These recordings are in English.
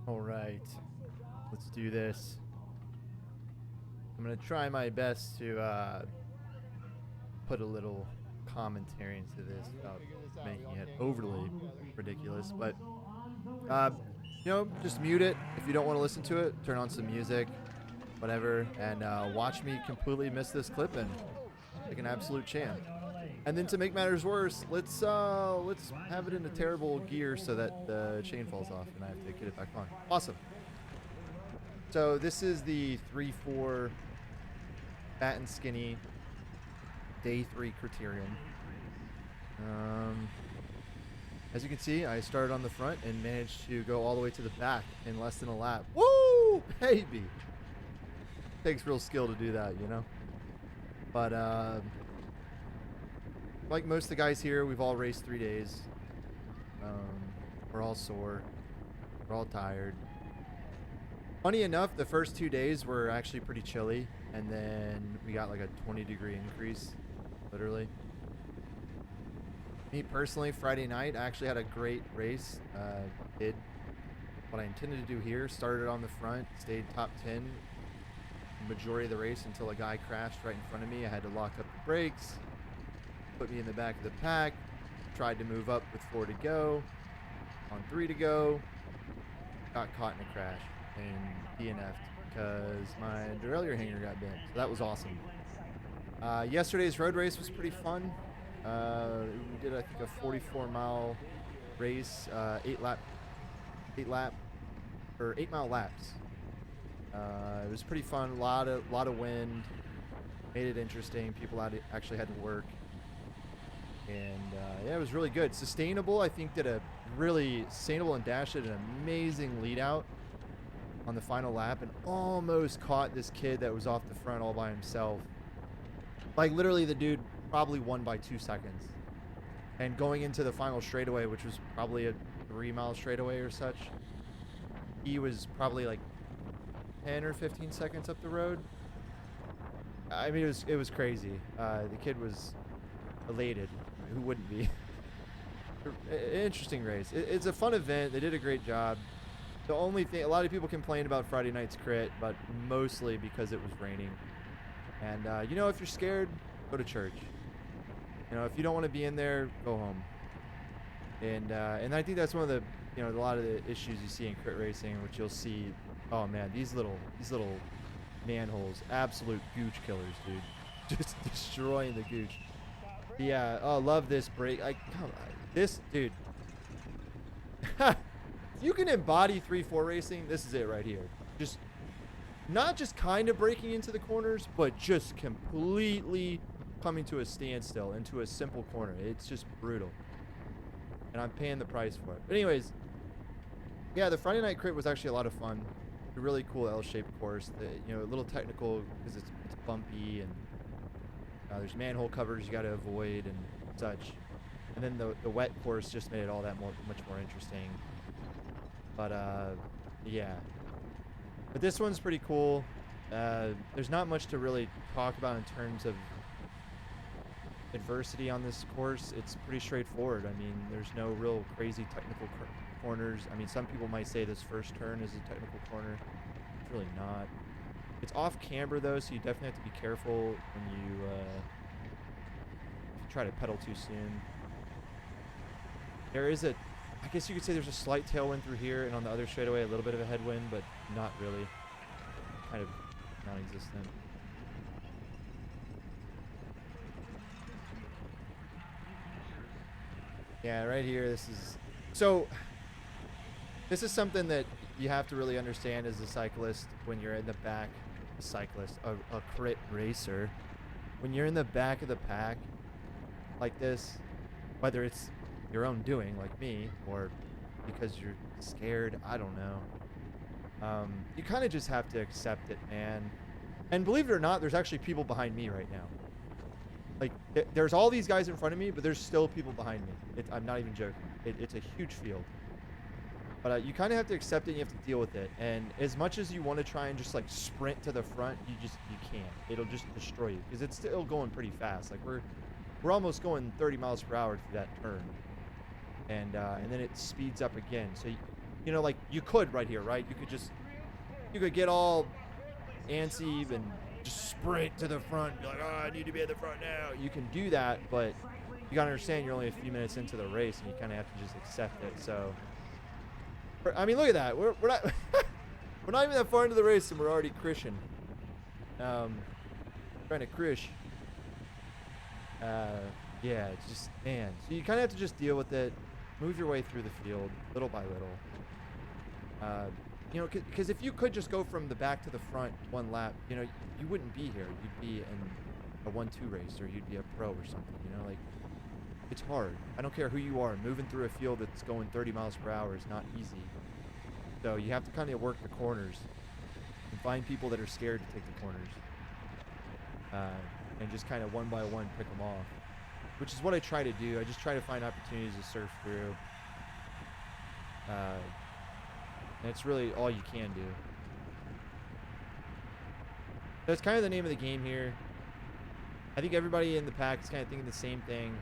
All right, let's do this. I'm gonna try my best to put a little commentary into this without making it overly ridiculous. But just mute it if you don't want to listen to it. Turn on some music, whatever, and watch me completely miss this clip and like an absolute champ. And then to make matters worse, let's have it in a terrible gear so that the chain falls off and I have to get it back on. Awesome. So this is the 3-4 fat and skinny day 3 criterium. As you can see, I started on the front and managed to go all the way to the back in less than a lap. Woo, baby! Takes real skill to do that, you know. But like most of the guys here, we've all raced 3 days. We're all sore. We're all tired. Funny enough, the first 2 days were actually pretty chilly, and then we got like a 20-degree increase, literally. Me personally, Friday night, I actually had a great race. Did what I intended to do here. Started on the front, stayed top 10 majority of the race until a guy crashed right in front of me. I had to lock up the brakes, put me in the back of the pack, tried to move up with 4 to go, on 3 to go, got caught in a crash and DNF'd because my derailleur hanger got bent. So that was awesome. Yesterday's road race was pretty fun. We did, I think, a 44-mile race, 8 mile laps. It was pretty fun. A lot of wind, made it interesting. People actually had to work, and yeah, it was really good. Sustainable, I think, did a really sustainable and Dash did an amazing lead out on the final lap, and almost caught this kid that was off the front all by himself. Like literally, the dude probably won by 2 seconds. And going into the final straightaway, which was probably a 3-mile straightaway or such, he was probably like 10 or 15 seconds up the road. I mean, it was crazy. The kid was elated. Who wouldn't be? Interesting race. It's a fun event. They did a great job. The only thing, a lot of people complained about Friday night's crit, but mostly because it was raining. And if you're scared, go to church. If you don't want to be in there, go home. And I think that's one of the, a lot of the issues you see in crit racing, which you'll see. Oh man, these little manholes, absolute gooch killers, dude. Just destroying the gooch. Yeah, oh, love this brake. Come on, this dude. If you can embody 3-4 racing, this is it right here. Just not just kind of breaking into the corners, but just completely coming to a standstill into a simple corner. It's just brutal. And I'm paying the price for it. But anyways, yeah, the Friday night crit was actually a lot of fun. A really cool L-shaped course. A little technical because it's bumpy, and there's manhole covers you got to avoid and such. And then the wet course just made it all that much more interesting. But yeah. But this one's pretty cool. There's not much to really talk about in terms of adversity on this course. It's pretty straightforward. I mean, there's no real crazy technical corners. I mean, some people might say this first turn is a technical corner. It's really not. It's off camber though, so you definitely have to be careful when if you try to pedal too soon. There is I guess you could say there's a slight tailwind through here, and on the other straightaway a little bit of a headwind, but not really. Kind of non-existent. Yeah, right here, this is something that you have to really understand as a cyclist when you're in the back. A crit racer. When you're in the back of the pack like this, whether it's your own doing like me or because you're scared, I don't know. You kind of just have to accept it, man. And believe it or not, there's actually people behind me right now. Like, there's all these guys in front of me, but there's still people behind me. I'm not even joking. It's a huge field. But you kind of have to accept it and you have to deal with it. And as much as you want to try and just like sprint to the front, you can't. It'll just destroy you because it's still going pretty fast. Like we're almost going 30 miles per hour through that turn. And then it speeds up again. So You know, like you could right here, right? You could get all antsy and just sprint to the front and be like, oh, I need to be at the front now. You can do that, but you gotta understand you're only a few minutes into the race and you kind of have to just accept it. So, I mean, look at that. We're not we're not even that far into the race and we're already crishing. Trying to crish. Yeah, it's just, man. So you kind of have to just deal with it, move your way through the field little by little. You know, because if you could just go from the back to the front one lap, you know, you wouldn't be here. You'd be in a 1-2 race, or you'd be a pro or something, you know, like, it's hard. I don't care who you are. Moving through a field that's going 30 miles per hour is not easy. So you have to kind of work the corners and find people that are scared to take the corners. And just kind of one by one pick them off, which is what I try to do. I just try to find opportunities to surf through. And it's really all you can do. That's kind of the name of the game here. I think everybody in the pack is kind of thinking the same thing.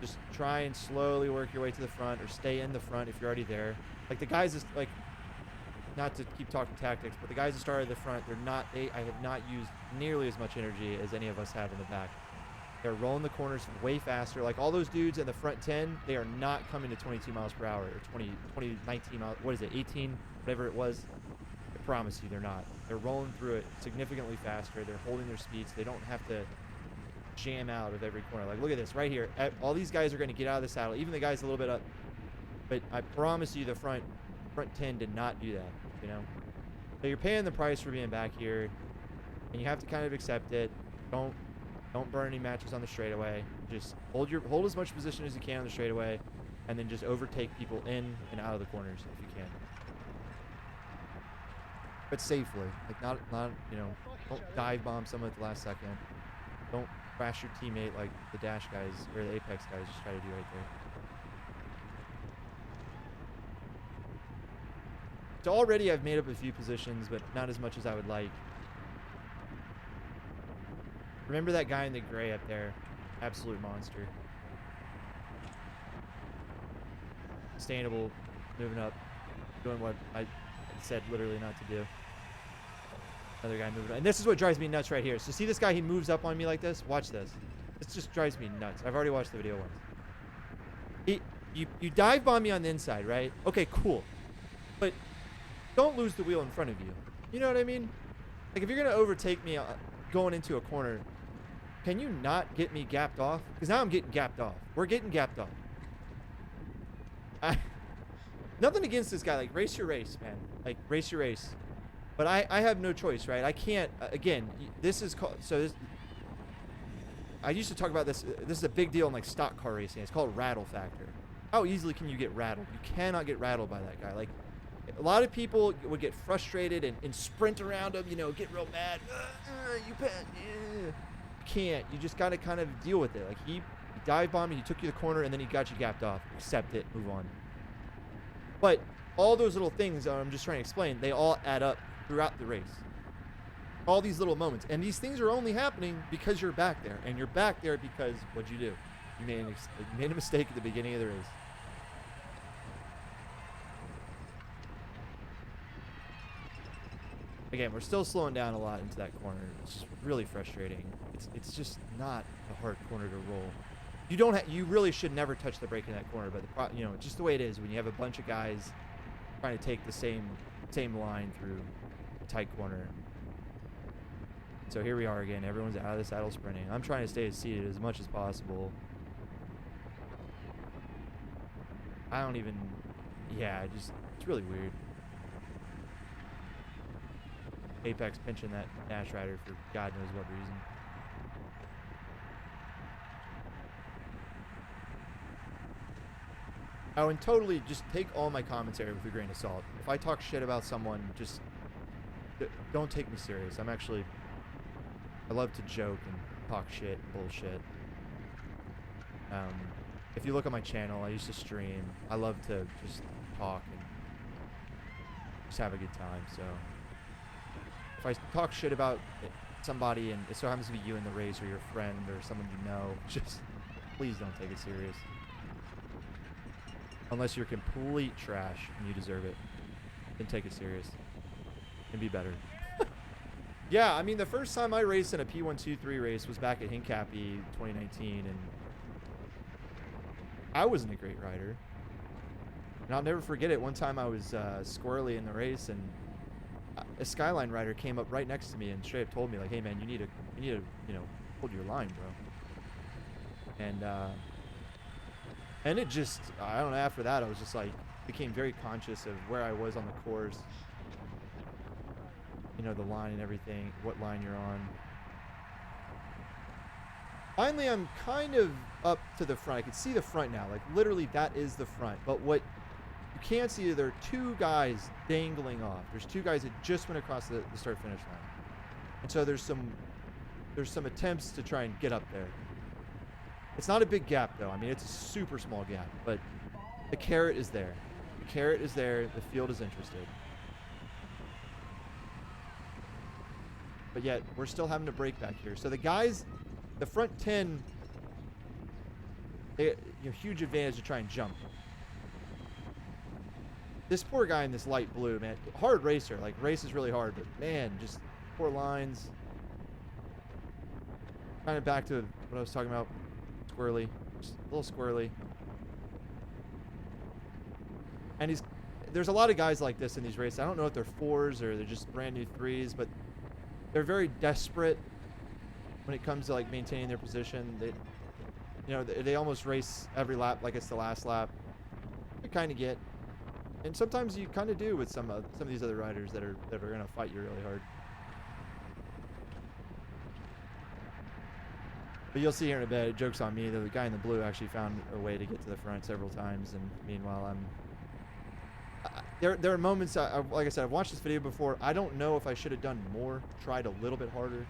Just try and slowly work your way to the front, or stay in the front if you're already there. Like the guys, is like, not to keep talking tactics, but the guys that started at the front, I have not used nearly as much energy as any of us have in the back. They're rolling the corners way faster. Like all those dudes in the front 10, they are not coming to 22 miles per hour or 19 miles. What is it? 18, whatever it was. I promise you, they're not. They're rolling through it significantly faster. They're holding their speeds. They don't have to jam out of every corner. Like, look at this right here. All these guys are going to get out of the saddle. Even the guys a little bit up. But I promise you, the front 10 did not do that. You know. So you're paying the price for being back here, and you have to kind of accept it. Don't burn any matches on the straightaway. Just hold as much position as you can on the straightaway, and then just overtake people in and out of the corners if you can. But safely, like not you know, don't dive bomb someone at the last second. Don't crash your teammate like the Dash guys or the Apex guys just try to do right there. So already I've made up a few positions, but not as much as I would like. Remember that guy in the gray up there? Absolute monster. Sustainable, moving up, doing what I said literally not to do. Another guy moving up. And this is what drives me nuts right here. So see this guy, he moves up on me like this? Watch this. This just drives me nuts. I've already watched the video once. You dive bomb me on the inside, right? Okay, cool. But don't lose the wheel in front of you. You know what I mean? Like if you're going to overtake me going into a corner, can you not get me gapped off? Because now I'm getting gapped off. We're getting gapped off. Nothing against this guy. Like, race your race, man. Like, race your race. But I have no choice, right? I can't, again, this is called, so this, I used to talk about this. This is a big deal in, like, stock car racing. It's called rattle factor. How easily can you get rattled? You cannot get rattled by that guy. Like, a lot of people would get frustrated and sprint around him, you know, get real mad. You can't. You just gotta kind of deal with it. Like he dive bombed you, he took you to the corner, and then he got you gapped off. Accept it, move on. But all those little things I'm just trying to explain, they all add up throughout the race. All these little moments, and these things are only happening because you're back there, and you're back there because what'd you do? You made a mistake at the beginning of the race. Again, we're still slowing down a lot into that corner. It's just really frustrating. It's just not a hard corner to roll. You really should never touch the brake in that corner, but you know, just the way it is when you have a bunch of guys trying to take the same line through a tight corner. So here we are again. Everyone's out of the saddle sprinting. I'm trying to stay seated as much as possible. It's really weird. Apex pinching that Dash Rider for God knows what reason. Oh, and totally just take all my commentary with a grain of salt. If I talk shit about someone, just don't take me serious. I love to joke and talk shit, bullshit. If you look at my channel, I used to stream. I love to just talk and just have a good time, so if I talk shit about somebody and it so happens to be you in the race or your friend or someone you know, just please don't take it serious. Unless you're complete trash and you deserve it. Then take it serious. And be better. Yeah, I mean, the first time I raced in a P123 race was back at Hincapie 2019, and I wasn't a great rider. And I'll never forget it. One time I was squirrely in the race, and a Skyline rider came up right next to me and straight up told me, like, "Hey man, you need to, you know, hold your line, bro." And it just, I don't know. After that, I was just like, became very conscious of where I was on the course. You know, the line and everything, what line you're on. Finally, I'm kind of up to the front. I can see the front now. Like, literally, that is the front. But what you can't see is there are two guys dangling off. There's two guys that just went across the start-finish line. And so there's some attempts to try and get up there. It's not a big gap, though. I mean, it's a super small gap. But the carrot is there. The carrot is there. The field is interested. But yet, we're still having to break back here. So the guys, the front 10, they, you know, huge advantage to try and jump. This poor guy in this light blue, man, hard racer. Like, race is really hard, but man, just poor lines. Kind of back to what I was talking about, squirrely, just a little squirrely. And there's a lot of guys like this in these races. I don't know if they're 4s or they're just brand new 3s, but they're very desperate when it comes to like maintaining their position. They, you know, they almost race every lap like it's the last lap. You kind of get, and sometimes you kind of do with some of these other riders that are gonna fight you really hard. But you'll see here in a bit. Joke's on me. The guy in the blue actually found a way to get to the front several times, and meanwhile I'm. There are moments, like I said, I've watched this video before. I don't know if I should have done more, tried a little bit harder,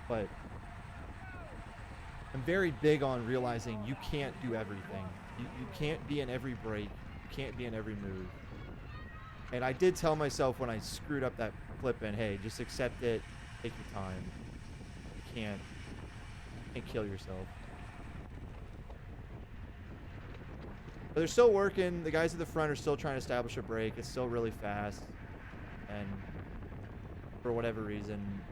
but I'm very big on realizing you can't do everything. You can't be in every break. You can't be in every move. And I did tell myself when I screwed up that flip in, hey, just accept it, take your time. You can't kill yourself. But they're still working. The guys at the front are still trying to establish a break. It's still really fast. And for whatever reason,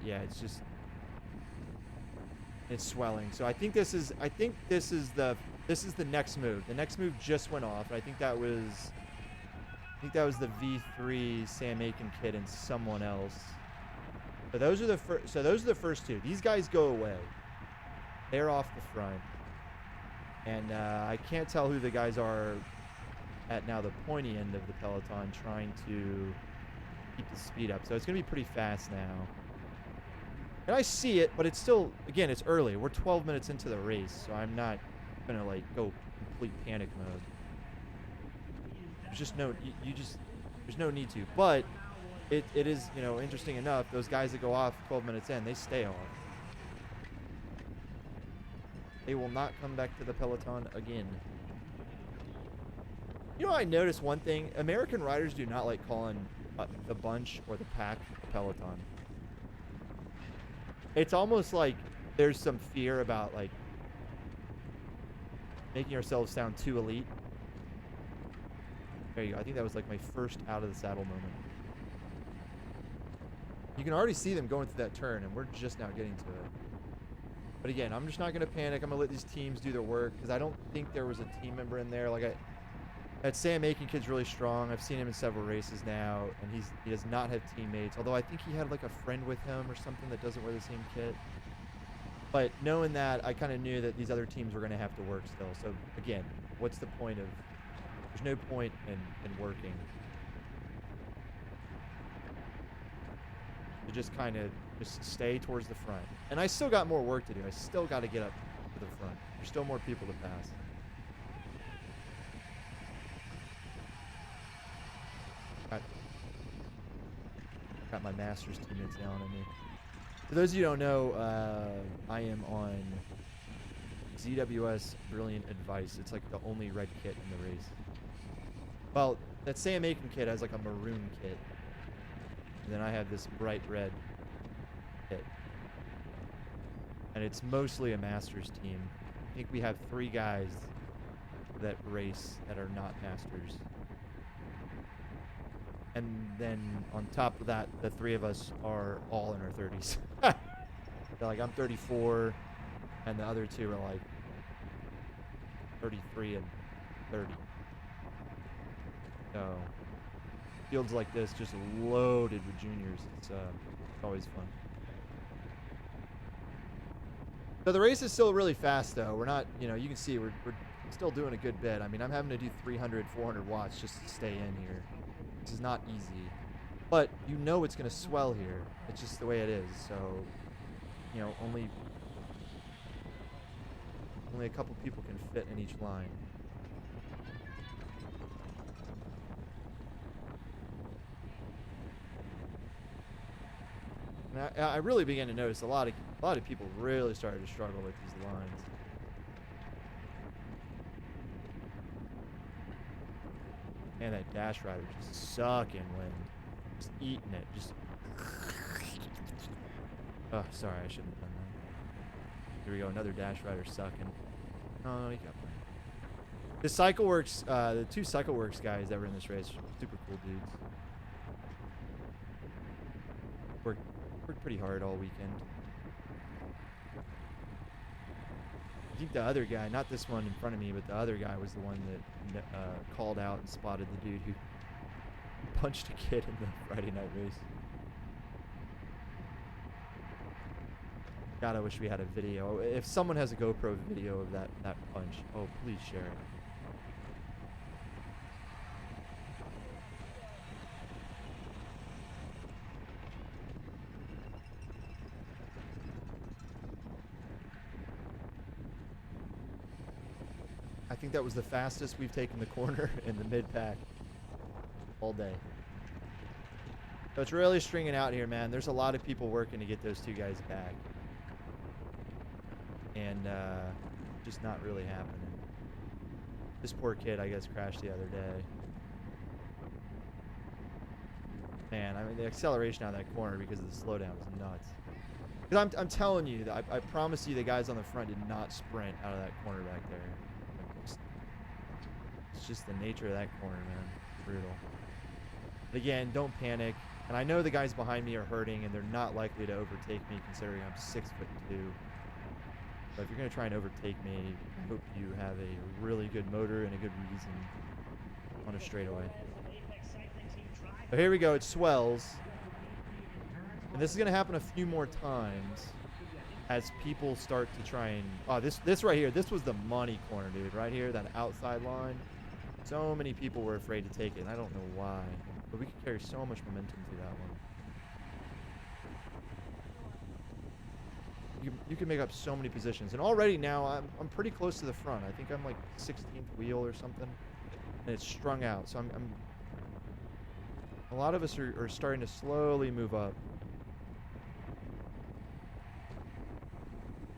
yeah, it's just, it's swelling. So I think this is the next move. The next move just went off. I think that was the V3 Sam Aiken kid and someone else. But those are the first two. These guys go away. They're off the front. And I can't tell who the guys are at now the pointy end of the peloton trying to keep the speed up. So it's going to be pretty fast now. And I see it, but it's still, again, it's early. We're 12 minutes into the race, so I'm not going to, like, go complete panic mode. There's just no, there's no need to. But it is, you know, interesting enough, those guys that go off 12 minutes in, they stay off. They will not come back to the peloton again. You know, I noticed one thing. American riders do not like calling the bunch or the pack a peloton. It's almost like there's some fear about, like, making ourselves sound too elite. There you go. I think that was like my first out of the saddle moment. You can already see them going through that turn, and we're just now getting to it. But again, I'm just not going to panic. I'm going to let these teams do their work, because I don't think there was a team member in there. Like, that Sam Aiken kid's really strong. I've seen him in several races now, and he does not have teammates. Although I think he had like a friend with him or something that doesn't wear the same kit. But knowing that, I kind of knew that these other teams were going to have to work still. So again, what's the point of? There's no point in working. You just kind of just stay towards the front. And I still got more work to do. I still got to get up to the front. There's still more people to pass. Got my Masters teammates yelling at me. For those of you who don't know, I am on ZWS Brilliant Advice. It's like the only red kit in the race. Well, that Sam Aiken kit has like a maroon kit. And then I have this bright red kit. And it's mostly a Masters team. think we have 3 guys that race that are not masters. And then on top of that, the 3 of us are all in our 30s. So like I'm 34, and the other 2 are like 33 and 30. So fields like this just loaded with juniors. It's always fun. So the race is still really fast though. We're not, you know, you can see we're still doing a good bit. I mean, I'm having to do 300, 400 watts just to stay in here. This is not easy, but you know it's going to swell here. It's just the way it is. So, you know, only a couple people can fit in each line. And I really began to notice a lot of people really started to struggle with these lines. And that dash rider just sucking wind. Just eating it. Just. Oh, sorry, I shouldn't have done that. Here we go, another dash rider sucking. Oh, he got playing. The CycleWorks, the 2 CycleWorks guys that were in this race, super cool dudes. Worked pretty hard all weekend. I think the other guy, not this one in front of me, but the other guy was the one that called out and spotted the dude who punched a kid in the Friday night race. God, I wish we had a video. If someone has a GoPro video of that punch, oh, please share it. I think that was the fastest we've taken the corner in the mid-pack all day. So it's really stringing out here, man. There's a lot of people working to get those 2 guys back. And just not really happening. This poor kid, I guess, crashed the other day. Man, I mean, the acceleration out of that corner because of the slowdown was nuts. Because I'm telling you, that I promise you the guys on the front did not sprint out of that corner back there. It's just the nature of that corner, man. Brutal. But again, don't panic. And I know the guys behind me are hurting, and they're not likely to overtake me considering I'm 6'2". But if you're going to try and overtake me, I hope you have a really good motor and a good reason on a straightaway. So here we go. It swells. And this is going to happen a few more times as people start to try and... Oh, this right here, this was the money corner, dude. Right here, that outside line. So many people were afraid to take it, and I don't know why. But we could carry so much momentum through that one. You can make up so many positions. And already now, I'm pretty close to the front. I think I'm like 16th wheel or something. And it's strung out. So I'm a lot of us are starting to slowly move up.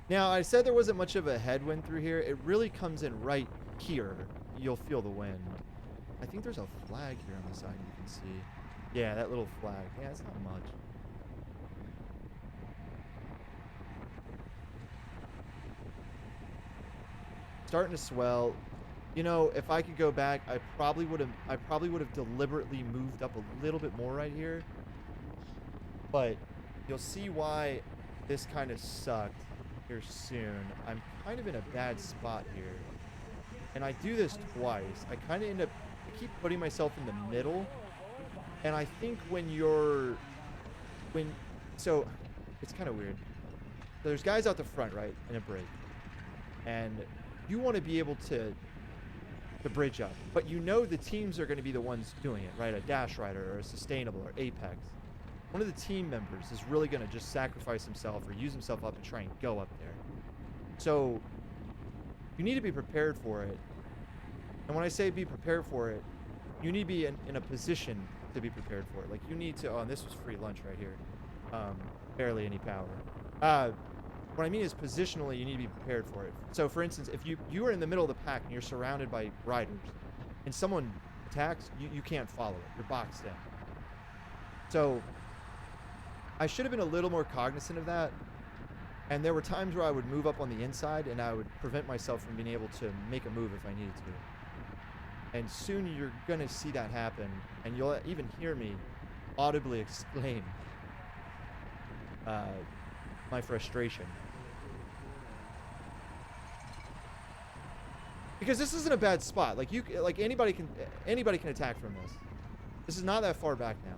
Now, I said there wasn't much of a headwind through here. It really comes in right here. You'll feel the wind. I think there's a flag here on the side you can see. Yeah, that little flag. Yeah, it's not much. Starting to swell. You know, if I could go back, I probably would have deliberately moved up a little bit more right here. But you'll see why this kind of sucked here soon. I'm kind of in a bad spot here. And I do this twice. I kind of end up, I keep putting myself in the middle. And I think so it's kind of weird. So there's guys out the front, right, in a break. And you want to be able to bridge up. But you know the teams are going to be the ones doing it, right? A dash rider or a sustainable or apex. One of the team members is really going to just sacrifice himself or use himself up and try and go up there. So you need to be prepared for it. And when I say be prepared for it, you need to be in a position to be prepared for it. Like you need to, oh, and this was free lunch right here. Barely any power. What I mean is positionally, you need to be prepared for it. So for instance, if you are in the middle of the pack and you're surrounded by riders and someone attacks, you can't follow it. You're boxed in. So I should have been a little more cognizant of that. And there were times where I would move up on the inside and I would prevent myself from being able to make a move if I needed to. And soon you're going to see that happen, and you'll even hear me audibly exclaim my frustration. Because this isn't a bad spot. Like anybody can attack from this. This is not that far back now.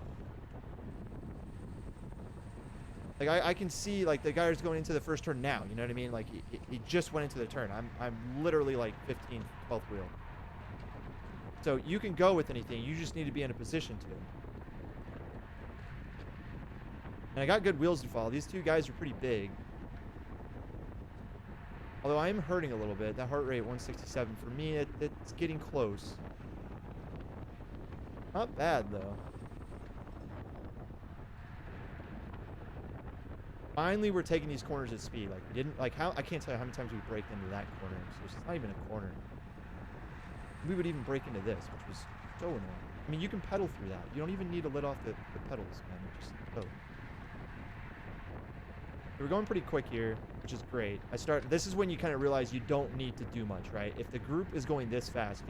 Like I can see like the guy who's going into the first turn now. You know what I mean? Like he just went into the turn. I'm literally like 15th, 12th wheel. So you can go with anything. You just need to be in a position to. And I got good wheels to follow. These two guys are pretty big. Although I am hurting a little bit. That heart rate, 167. For me, it's getting close. Not bad, though. Finally, we're taking these corners at speed. Like, we didn't, like, I can't tell you how many times we braked into that corner. So it's not even a corner. We would even break into this, which was so annoying. I mean, you can pedal through that. You don't even need to let off the pedals, man. Just go. We're going pretty quick here, which is great. This is when you kind of realize you don't need to do much, right? If the group is going this fast,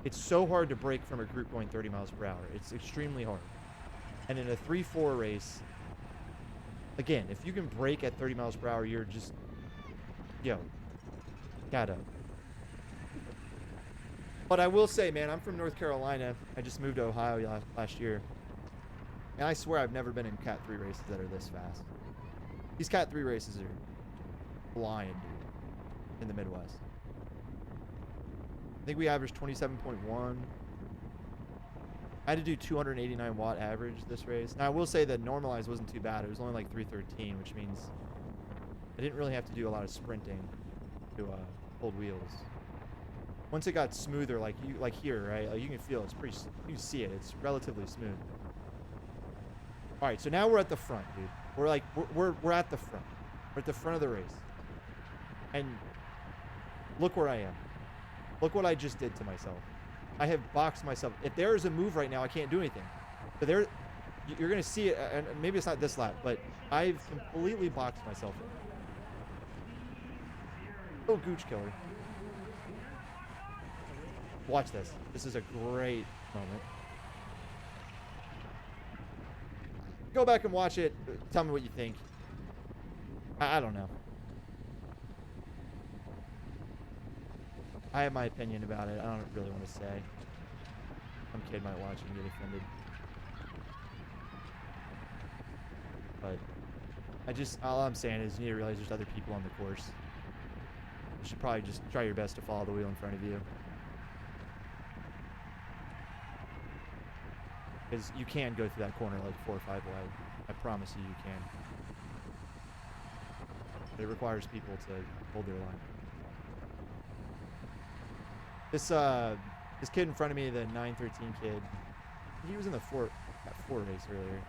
it's so hard to break from a group going 30 miles per hour. It's extremely hard. And in a 3-4 race, again, if you can brake at 30 miles per hour, you're just, gotta. But I will say, man, I'm from North Carolina. I just moved to Ohio last year. And I swear I've never been in Cat 3 races that are this fast. These Cat 3 races are flying, dude, in the Midwest. I think we averaged 27.1. I had to do 289 watt average this race. Now, I will say that normalized wasn't too bad. It was only like 313, which means I didn't really have to do a lot of sprinting to hold wheels. Once it got smoother, like here, right? Like you can feel it's pretty. You can see it. It's relatively smooth. All right, so now we're at the front, dude. We're at the front. We're at the front of the race. And look where I am. Look what I just did to myself. I have boxed myself. If there is a move right now, I can't do anything. But you're going to see it, and maybe it's not this lap, but I've completely boxed myself in. Oh, Gooch Killer. Watch this. This is a great moment. Go back and watch it. Tell me what you think. I don't know. I have my opinion about it. I don't really want to say. Some kid might watch and get offended. But all I'm saying is you need to realize there's other people on the course. You should probably just try your best to follow the wheel in front of you. Because you can go through that corner like 4 or 5 wide. I promise you can. But it requires people to hold their line. This kid in front of me, the 913 kid, he was in that 4 race earlier.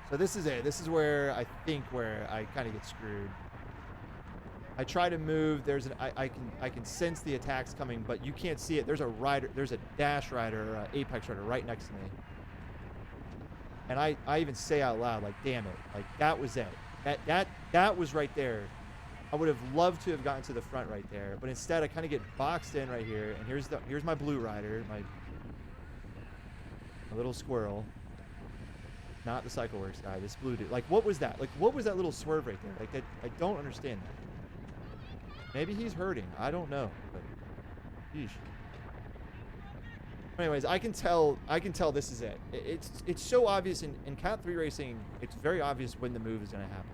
So this is it. This is where I kind of get screwed. I try to move. I can sense the attacks coming, but you can't see it. There's a dash rider, or apex rider right next to me. And I even say out loud, like, damn it, like that was it. That was right there. I would have loved to have gotten to the front right there, but instead I kind of get boxed in right here. And here's my blue rider, my little squirrel. Not the CycleWorks guy, this blue dude. Like, what was that? Like, what was that little swerve right there? Like, that, I don't understand that. Maybe he's hurting. I don't know. But, yeesh. Anyways, I can tell this is it. It's so obvious in Cat 3 racing. It's very obvious when the move is going to happen.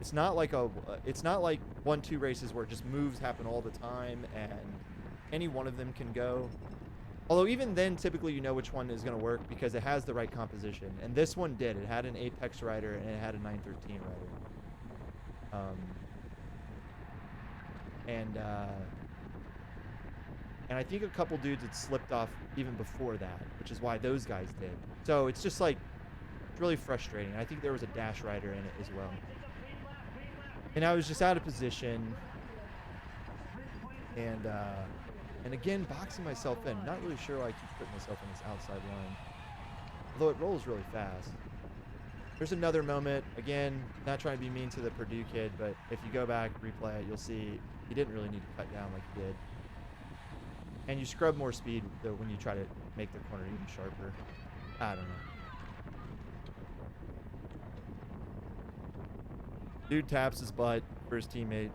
It's not like 1-2 races where just moves happen all the time and any one of them can go. Although even then, typically you know which one is going to work because it has the right composition. And this one did. It had an Apex rider and it had a 913 rider. And I think a couple dudes had slipped off even before that, which is why those guys did. So it's just like, it's really frustrating. I think there was a dash rider in it as well. And I was just out of position. And again, boxing myself in. Not really sure why I keep putting myself in this outside line. Although it rolls really fast. There's another moment. Again, not trying to be mean to the Purdue kid, but if you go back, replay it, you'll see he didn't really need to cut down like he did. And you scrub more speed when you try to make the corner even sharper. I don't know. Dude taps his butt for his teammate.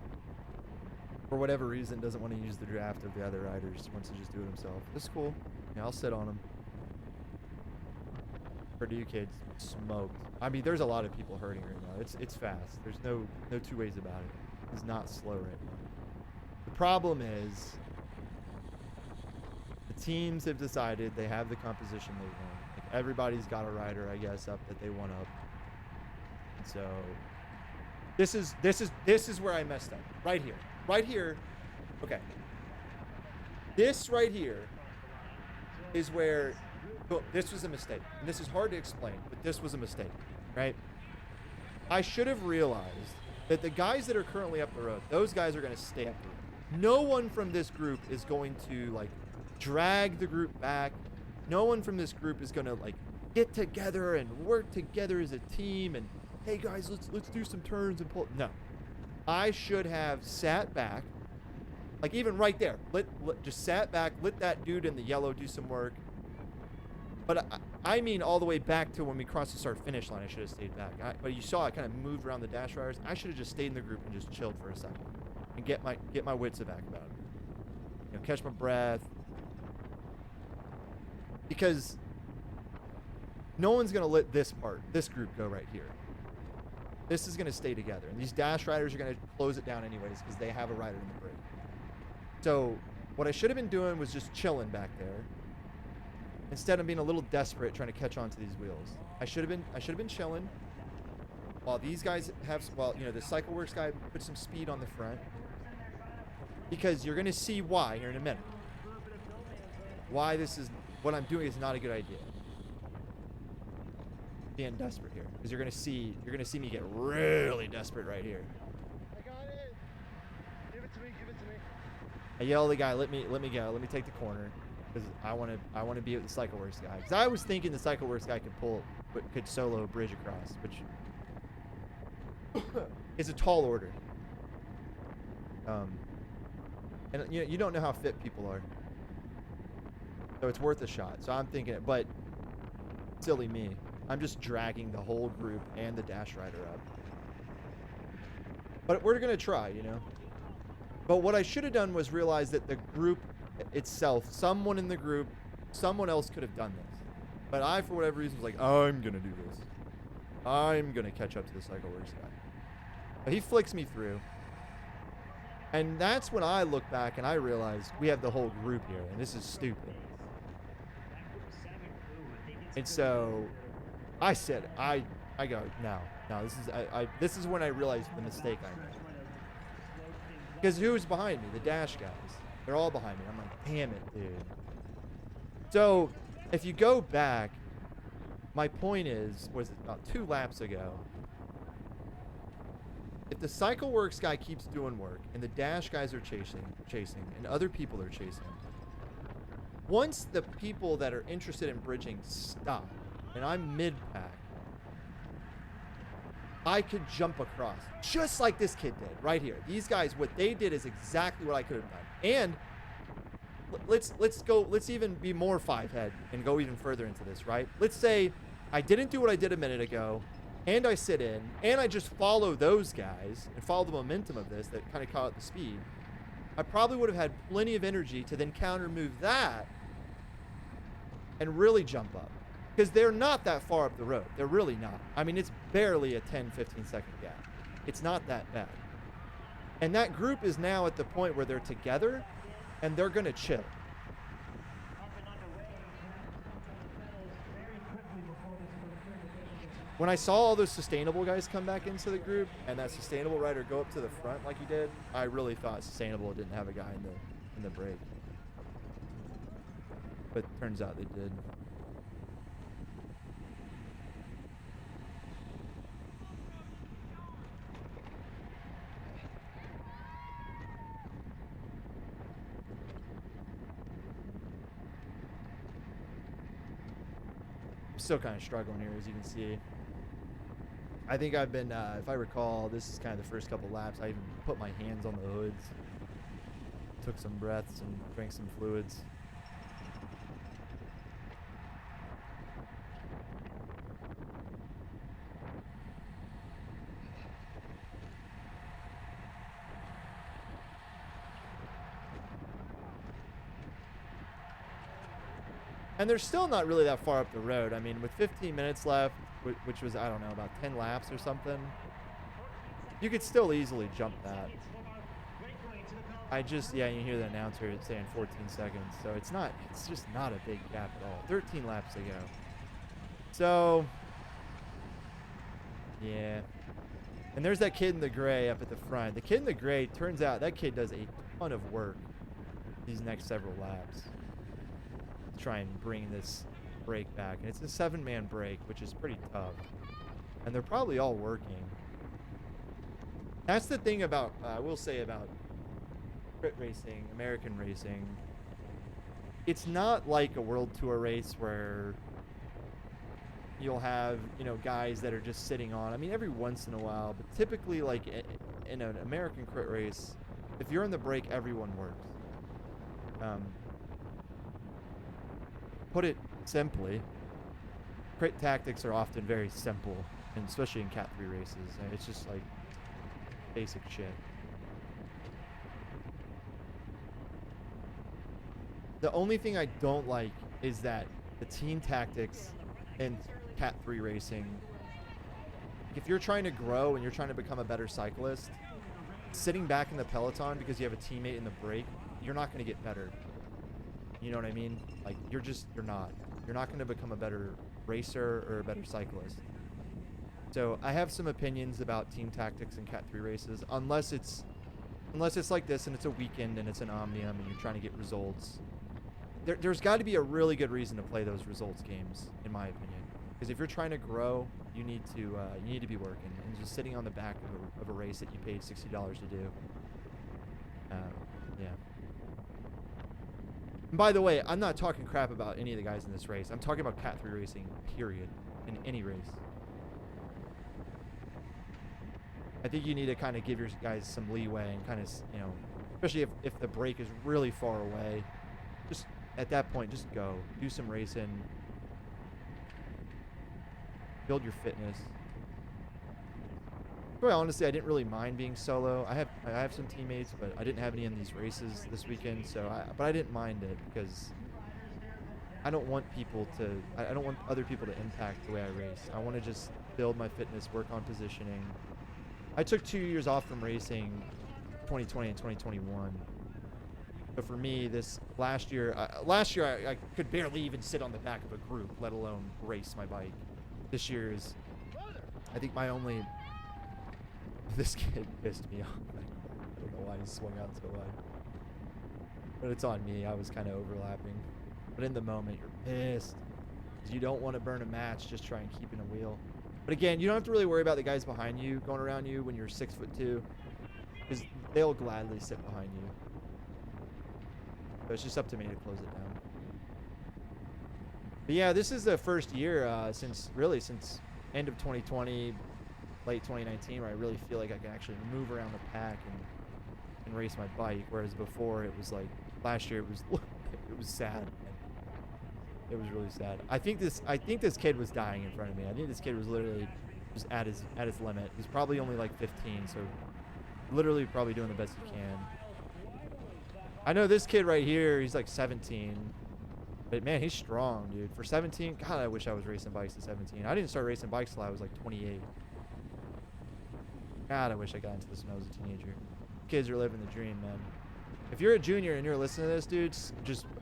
For whatever reason, doesn't want to use the draft of the other riders. Wants to just do it himself. This is cool. Yeah, I'll sit on him. Purdue kids smoked. I mean, there's a lot of people hurting right now. It's fast. There's no two ways about it. It's not slow right now. The problem is the teams have decided they have the composition they want. Like everybody's got a rider, I guess, up that they want up. And so this is where I messed up. Right here. Right here. Okay. This right here is where this was a mistake. And this is hard to explain, but this was a mistake, right? I should have realized that the guys that are currently up the road, those guys are going to stay up the road. No one from this group is going to like drag the group back. No one from this group is going to like get together and work together as a team and hey guys, let's do some turns and pull. No. I should have sat back, like even right there, just sat back, let that dude in the yellow do some work. But I mean all the way back to when we crossed the start-finish line, I should have stayed back. But you saw I kind of moved around the dash riders. I should have just stayed in the group and just chilled for a second and get my wits back about it. You know, catch my breath. Because no one's going to let this group go right here. This is going to stay together. And these dash riders are going to close it down anyways because they have a rider in the break. So what I should have been doing was just chilling back there. Instead of being a little desperate trying to catch on to these wheels. I should have been chilling. While these guys have, you know, the CycleWorks guy put some speed on the front. Because you're going to see why here in a minute. Why what I'm doing is not a good idea. Being desperate here, because you're gonna see me get really desperate right here. I got it. Give it to me. I yell at the guy, let me go. Let me take the corner, because I want to be with the CycleWorks guy. Because I was thinking the CycleWorks guy could solo a bridge across, which is a tall order. And you don't know how fit people are, so it's worth a shot. So I'm thinking it, but silly me. I'm just dragging the whole group and the dash rider up. But we're going to try, you know. But what I should have done was realize that the group itself, someone in the group, someone else could have done this. But I, for whatever reason, was like, I'm going to do this. I'm going to catch up to the CycleWorks guy. But he flicks me through. And that's when I look back and I realize we have the whole group here, and this is stupid. And so I said, I go, no, this is when I realized the mistake I made. Because who's behind me? The dash guys. They're all behind me. I'm like, damn it, dude. So if you go back, my point was about 2 laps ago, if the CycleWorks guy keeps doing work and the dash guys are chasing, and other people are chasing, once the people that are interested in bridging stop, and I'm mid-pack, I could jump across, just like this kid did right here. These guys, what they did is exactly what I could have done. And let's even be more 5-head and go even further into this, right? Let's say I didn't do what I did a minute ago, and I sit in, and I just follow those guys and follow the momentum of this that kind of caught the speed. I probably would have had plenty of energy to then counter move that and really jump up. Because they're not that far up the road. They're really not. I mean, it's barely a 10, 15-second gap. It's not that bad. And that group is now at the point where they're together, and they're going to chill. When I saw all those sustainable guys come back into the group, and that sustainable rider go up to the front like he did, I really thought sustainable didn't have a guy in the break. But turns out they did. Still kind of struggling here, as you can see. I think I've been, if I recall, this is kind of the first couple laps. I even put my hands on the hoods, took some breaths, and drank some fluids. And they're still not really that far up the road. I mean, with 15 minutes left, which was, I don't know, about 10 laps or something, you could still easily jump that. Yeah, you hear the announcer saying 14 seconds. So it's just not a big gap at all. 13 laps to go. So, yeah. And there's that kid in the gray up at the front. The kid in the gray, turns out that kid does a ton of work these next several laps. Try and bring this break back, and it's a 7-man break, which is pretty tough, and they're probably all working. That's the thing about I will say about crit racing, American racing. It's not like a world tour race where you'll have, you know, guys that are just sitting on. I mean, every once in a while, but typically, like in an American crit race, if you're in the break, everyone works. Put it simply, crit tactics are often very simple, and especially in Cat 3 races. It's just like basic shit. The only thing I don't like is that the team tactics in Cat 3 racing, if you're trying to grow and you're trying to become a better cyclist, sitting back in the peloton because you have a teammate in the break, you're not going to get better. You know what I mean? Like, you're not. You're not going to become a better racer or a better cyclist. So I have some opinions about team tactics in Cat 3 races, unless it's like this and it's a weekend and it's an Omnium and you're trying to get results. There's got to be a really good reason to play those results games, in my opinion. Because if you're trying to grow, you need to be working, and just sitting on the back of a race that you paid $60 to do. Yeah. And by the way, I'm not talking crap about any of the guys in this race. I'm talking about Cat 3 racing, period, in any race. I think you need to kind of give your guys some leeway and kind of, you know, especially if the break is really far away, just at that point, just go. Do some racing. Build your fitness. Well, honestly, I didn't really mind being solo. I have some teammates, but I didn't have any in these races this weekend. But I didn't mind it because I don't want other people to impact the way I race. I want to just build my fitness, work on positioning. I took 2 years off from racing, 2020 and 2021. But for me, this last year I could barely even sit on the back of a group, let alone race my bike. This year is, I think, my only. This kid pissed me off. I don't know why he swung out so wide. But it's on me. I was kind of overlapping. But in the moment, you're pissed. Because you don't want to burn a match just trying keeping a wheel. But again, you don't have to really worry about the guys behind you going around you when you're 6'2", because they'll gladly sit behind you. So it's just up to me to close it down. But yeah, this is the first year since end of 2020, late 2019, where I really feel like I can actually move around the pack and race my bike. Whereas before, it was like last year, it was sad. It was really sad. I think this kid was dying in front of me. I think this kid was literally just at his limit. He's probably only like 15, so literally probably doing the best he can. I know this kid right here, he's like 17. But man, he's strong, dude. For 17, God, I wish I was racing bikes at 17. I didn't start racing bikes till I was like 28. God, I wish I got into this when I was a teenager. Kids are living the dream, man. If you're a junior and you're listening to this, dude,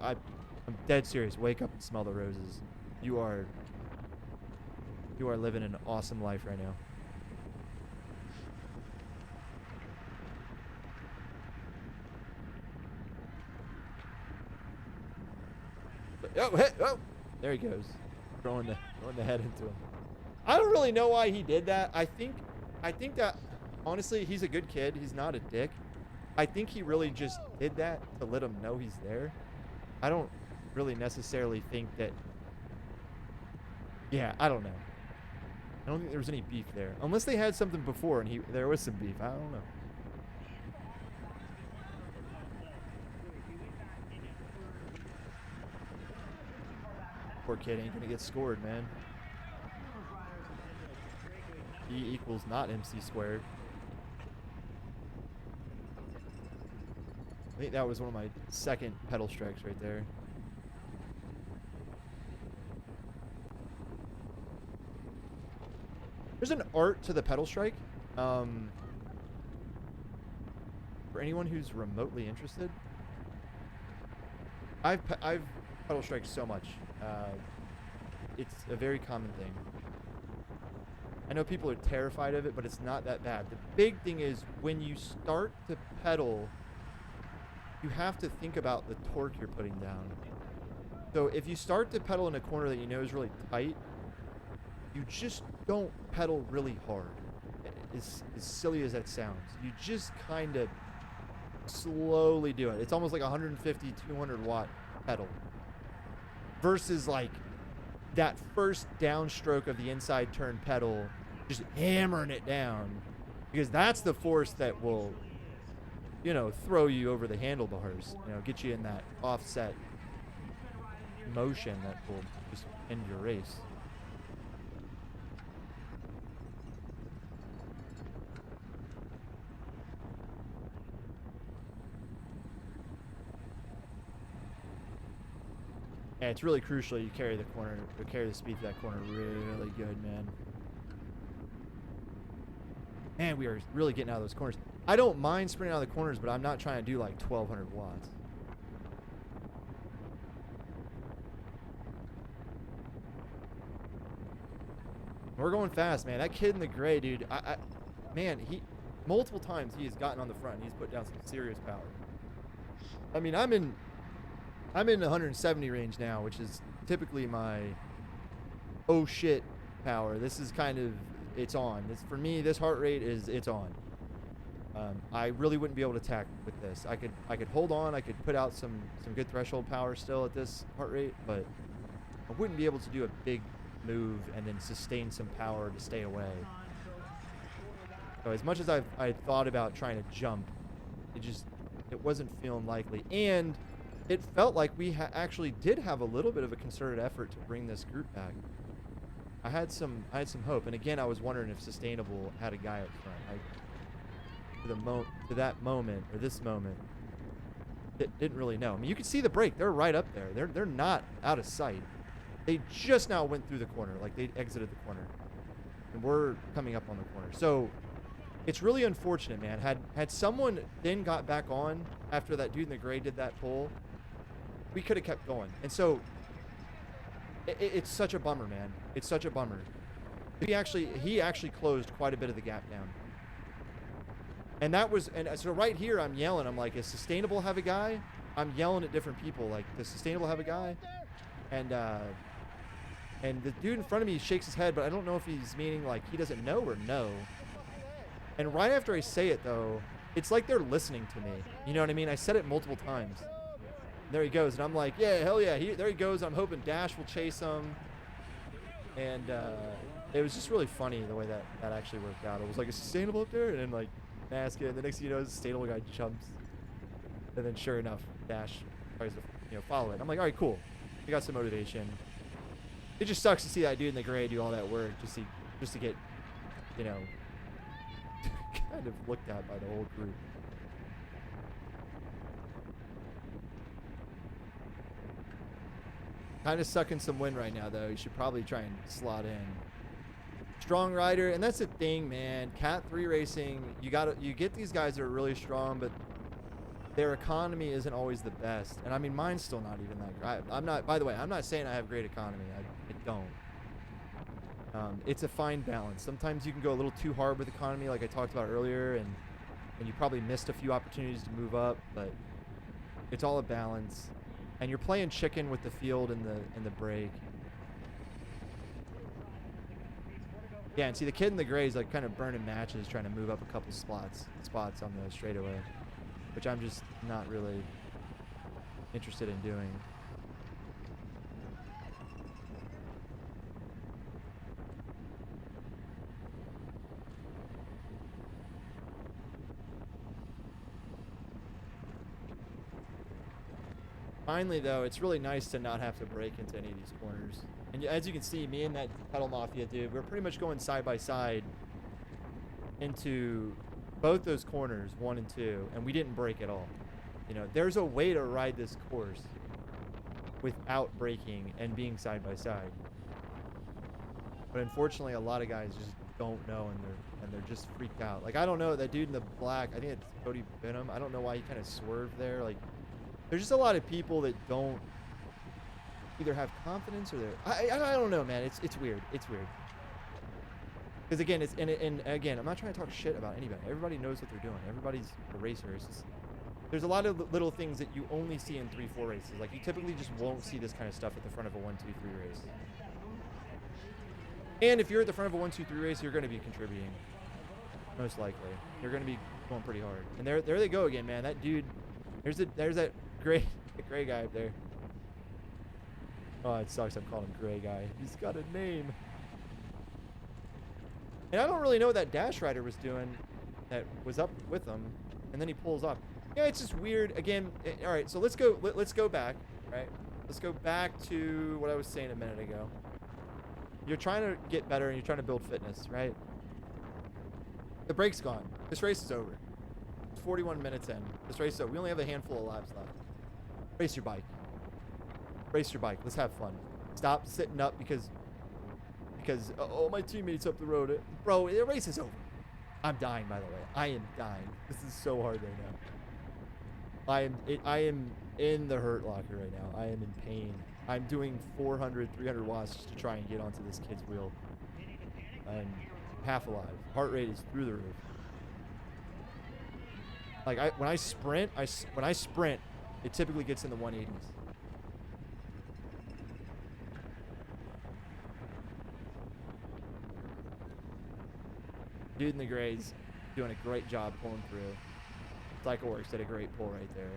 I'm dead serious. Wake up and smell the roses. You are living an awesome life right now. Oh, there he goes, throwing the head into him. I don't really know why he did that. I think that honestly, he's a good kid. He's not a dick. I think he really just did that to let him know he's there. I don't really necessarily think that. Yeah, I don't know. I don't think there was any beef there. Unless they had something before and there was some beef. I don't know. Poor kid ain't gonna get scored, man. E equals not MC squared. I think that was one of my second pedal strikes right there. There's an art to the pedal strike. For anyone who's remotely interested, I've pedal striked so much. It's a very common thing. I know people are terrified of it, but it's not that bad. The big thing is when you start to pedal, you have to think about the torque you're putting down. So if you start to pedal in a corner that you know is really tight, you just don't pedal really hard. As silly as that sounds, you just kind of slowly do it. It's almost like 150, 200 watt pedal versus like that first downstroke of the inside turn pedal, just hammering it down, because that's the force that will, you know, throw you over the handlebars, you know, get you in that offset motion that will just end your race. Yeah, it's really crucial you carry the corner, or carry the speed to that corner really good, man. Man, we are really getting out of those corners. I don't mind sprinting out of the corners, but I'm not trying to do like 1200 watts. We're going fast, man. That kid in the gray, dude, man, multiple times he has gotten on the front. He's put down some serious power. I mean, I'm in the 170 range now, which is typically my oh shit power. This is kind of, it's on. For me, this heart rate is, it's on. I really wouldn't be able to attack with this. I could hold on. I could put out some good threshold power still at this heart rate, but I wouldn't be able to do a big move and then sustain some power to stay away. So as much as I thought about trying to jump, it wasn't feeling likely. And it felt like we actually did have a little bit of a concerted effort to bring this group back. I had some hope, and again, I was wondering if Sustainable had a guy up front. To that moment, or this moment, didn't really know. I mean, you could see the break; they're right up there. They're not out of sight. They just now went through the corner, like they exited the corner, and we're coming up on the corner. So it's really unfortunate, man. Had someone then got back on after that dude in the gray did that pull, we could have kept going. And so it's such a bummer, man. It's such a bummer. He actually closed quite a bit of the gap down. And so right here I'm yelling. I'm like, does Sustainable have a guy? I'm yelling at different people like, does Sustainable have a guy? And the dude in front of me shakes his head, but I don't know if he's meaning like he doesn't know or no. And right after I say it though, it's like they're listening to me. You know what I mean? I said it multiple times. There he goes, and I'm like, yeah, hell yeah, there he goes. I'm hoping Dash will chase him. And it was just really funny the way that actually worked out. It was like, a Sustainable up there? And then like, mask it, and the next thing you know, the Sustainable guy jumps. And then sure enough, Dash tries to follow it. I'm like, all right, cool. We got some motivation. It just sucks to see that dude in the gray do all that work just to get, kind of looked at by the whole group. Kind of sucking some wind right now, though. You should probably try and slot in. Strong rider, and that's the thing, man. Cat 3 racing, you get these guys that are really strong, but their economy isn't always the best. And I mean, mine's still not even that great. By the way, I'm not saying I have great economy. I don't. It's a fine balance. Sometimes you can go a little too hard with economy, like I talked about earlier, and you probably missed a few opportunities to move up, but it's all a balance. And you're playing chicken with the field and the break. Yeah, and see the kid in the gray is like kind of burning matches, trying to move up a couple spots on the straightaway, which I'm just not really interested in doing. Finally, though, it's really nice to not have to break into any of these corners. And as you can see, me and that pedal mafia dude, we're pretty much going side by side into both those corners, 1 and 2, and we didn't break at all. You know, there's a way to ride this course without breaking and being side by side. But unfortunately, a lot of guys just don't know, and they're just freaked out. Like, I don't know, that dude in the black, I think it's Cody Benham. I don't know why he kind of swerved there. Like, there's just a lot of people that don't either have confidence or they're... I don't know, man. It's weird. It's weird. Because again, and again, I'm not trying to talk shit about anybody. Everybody knows what they're doing. Everybody's a racer. It's just, there's a lot of little things that you only see in 3-4 races. Like, you typically just won't see this kind of stuff at the front of a 1-2-3 race. And if you're at the front of a 1-2-3 race, you're going to be contributing. Most likely. You're going to be going pretty hard. And there they go again, man. That dude, there's that gray guy up there. Oh, it sucks I'm calling him gray guy. He's got a name. And I don't really know what that dash rider was doing that was up with him. And then he pulls up. Yeah, it's just weird. Again, all right, so let's go back, right? Let's go back to what I was saying a minute ago. You're trying to get better and you're trying to build fitness, right? The brake's gone. This race is over. It's 41 minutes in. This race is over. We only have a handful of laps left. Race your bike. Race your bike. Let's have fun. Stop sitting up because oh, my teammate's up the road. Bro, the race is over. I'm dying, by the way. I am dying. This is so hard right now. I am in the hurt locker right now. I am in pain. I'm doing 400, 300 watts just to try and get onto this kid's wheel. I'm half alive. Heart rate is through the roof. Like, when I sprint, it typically gets in the 180s. Dude in the grays doing a great job pulling through. CycleWorks did a great pull right there.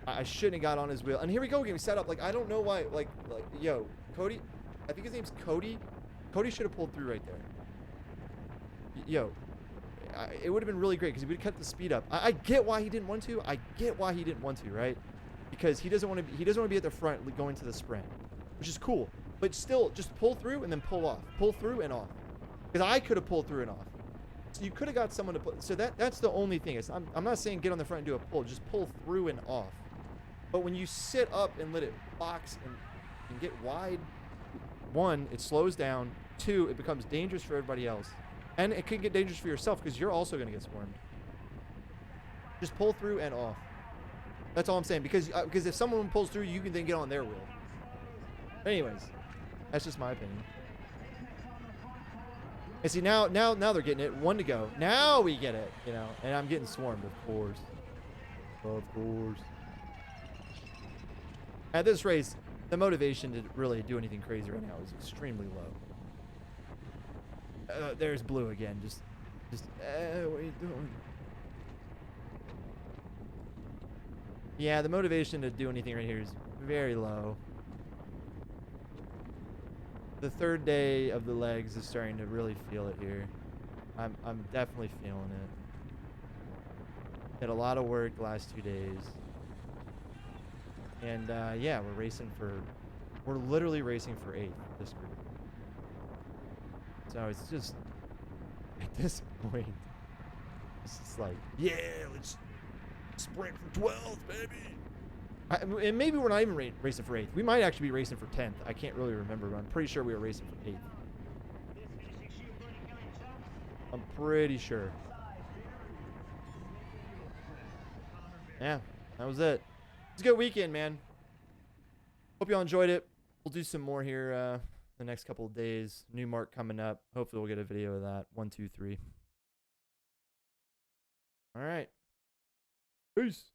I shouldn't have got on his wheel. And here we go again. We set up. Like, I don't know why. Like, yo, Cody. I think his name's Cody. Cody should have pulled through right there. Yo, it would have been really great because he would have kept the speed up. I get why he didn't want to. I get why he didn't want to, right? Because he doesn't want to. He doesn't want to be at the front going to the sprint, which is cool. But still, just pull through and then pull off. Pull through and off. Because I could have pulled through and off. So you could have got someone to pull. So that's the only thing. I'm not saying get on the front and do a pull. Just pull through and off. But when you sit up and let it box and get wide, 1, it slows down. 2, it becomes dangerous for everybody else. And it could get dangerous for yourself because you're also going to get swarmed. Just pull through and off. That's all I'm saying. Because if someone pulls through, you can then get on their wheel. Anyways, that's just my opinion. And see, now they're getting it. 1 to go. Now we get it, you know. And I'm getting swarmed, of course. Of course. At this race, the motivation to really do anything crazy right now is extremely low. There's Blue again. Just, what are you doing? Yeah, the motivation to do anything right here is very low. The 3rd day of the legs is starting to really feel it here. I'm definitely feeling it. Did a lot of work the last 2 days. And yeah, we're literally racing for 8th, this group. So it's just, at this point, it's just like, yeah, let's sprint for 12th, baby. And maybe we're not even racing for 8th. We might actually be racing for 10th. I can't really remember, but I'm pretty sure we were racing for 8th. I'm pretty sure. Yeah, that was it. It's a good weekend, man. Hope y'all enjoyed it. We'll do some more here the next couple of days. New mark coming up. Hopefully we'll get a video of that. 1, 2, 3. All right. Peace.